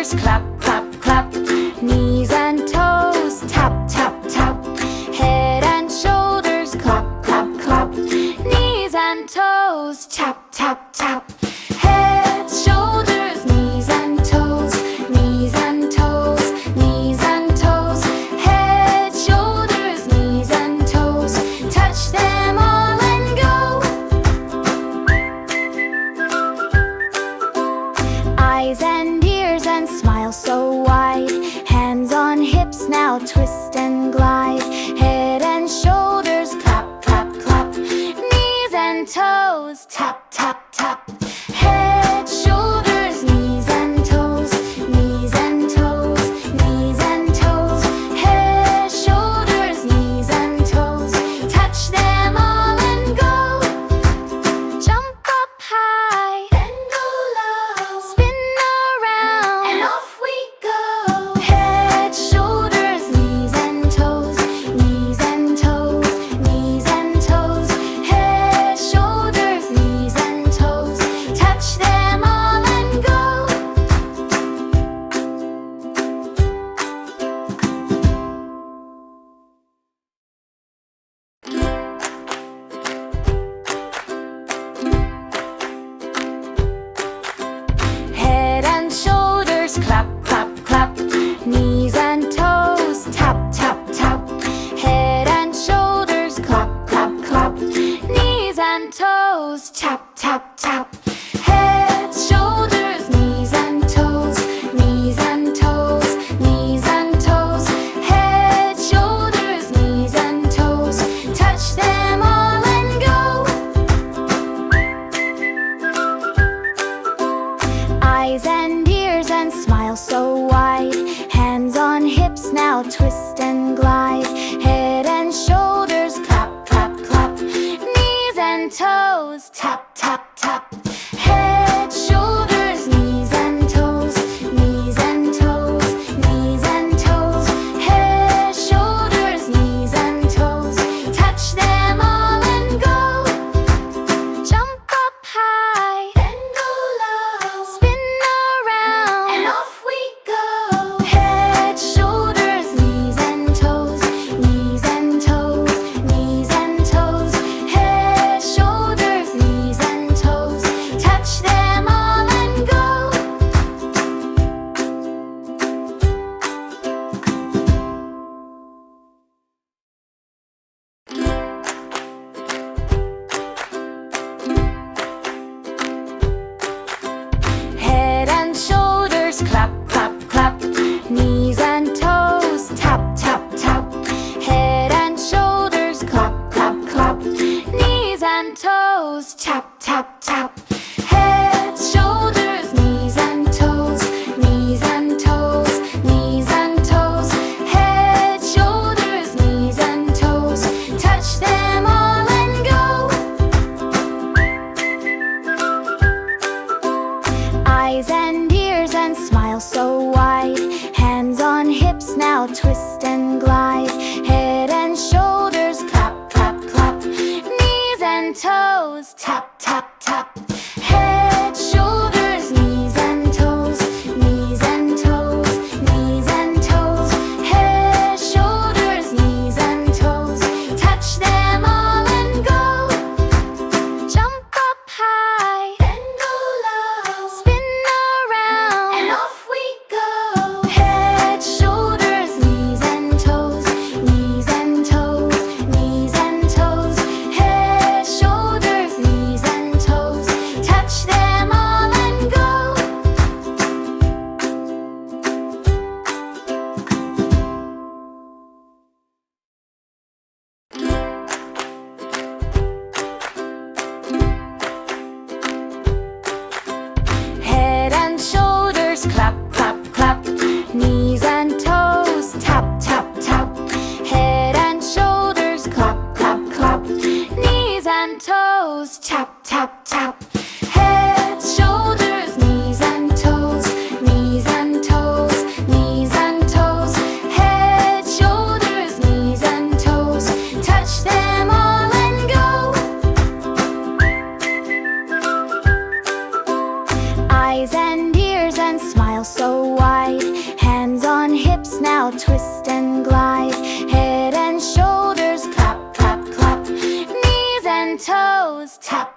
shoulders, clap, clap, clap. Knees and toes, tap, tap, tap. Head and shoulders, clap, clap, clap. Knees and toes, tap, tap, tap. Head, shoulders, knees and toes, knees and toes, knees and toes. Head, shoulders, knees and toes. Touch them all and go. Eyes and ears and smile so wide. Hands on hips, now twist and glide. Head and shoulders, clap, clap, clap. Knees and toes, tap, tap, tap. Head, shoulders, knees and toes, knees and toes, knees and toes. Head, shoulders, knees and toes. Touch them all and go. Jump up high, then go low. Spin around, and off we go. Head, shoulders, knees and toes, knees and toes, knees and toes. Head, shoulders, knees and toes. Touch them all and go. Head and shoulders, clap, clap, clap. Knees and toes, tap, tap, tap. Head and shoulders, clap, clap, clap. Knees and toes, tap, tap, tap. Head, shoulders, knees and toes, knees and toes, knees and toes. Head, shoulders, knees and toes. Touch them all and go. Eyes and ears and smile so wide. Hands on hips, now twist and glide. Head and shoulders, clap, clap, clap. Knees and toes, tap, tap, tap. Head, shoulders, knees and toes, knees and toes, knees and toes. Head, shoulders, knees and toes. Touch them all and go. Jump up high, then go low. Spin around, and off we go. Head, shoulders, knees and toes, knees and toes, knees and toes. Head, shoulders, knees and toes. Touch them all and go. Head and shoulders, clap, clap, clap. Knees and toes, tap, tap, tap. Head and shoulders, clap, clap, clap. Knees and toes, tap, tap, tap. Head, shoulders, knees and toes, knees and toes, knees and toes. Head, shoulders, knees and toes. Touch them all and go. Eyes and ears and smile so wide. Hands on hips, now twist and glide. Head and shoulders, clap, clap, clap. Knees and toes, tap, tap, tap. Head, shoulders, knees and toes, knees and toes, knees and toes. Head, shoulders, knees and toes. Touch them all and go. Jump up high, then go low. Spin around, and off we go. Head, shoulders, knees and toes, knees and toes, knees and toes. Head, shoulders, knees and toes. Touch them all and go. Head and shoulders, clap, clap, clap. Knees and toes, tap, tap, tap. Head and shoulders, clap, clap, clap. Knees and toes, tap, tap, tap. Head, shoulders, knees and toes, knees and toes, knees and toes. Head, shoulders, knees and toes. Touch them all and go. Eyes and ears and smile so wide. now twist and glide. Head and shoulders clap, clap, clap. Knees and toes tap,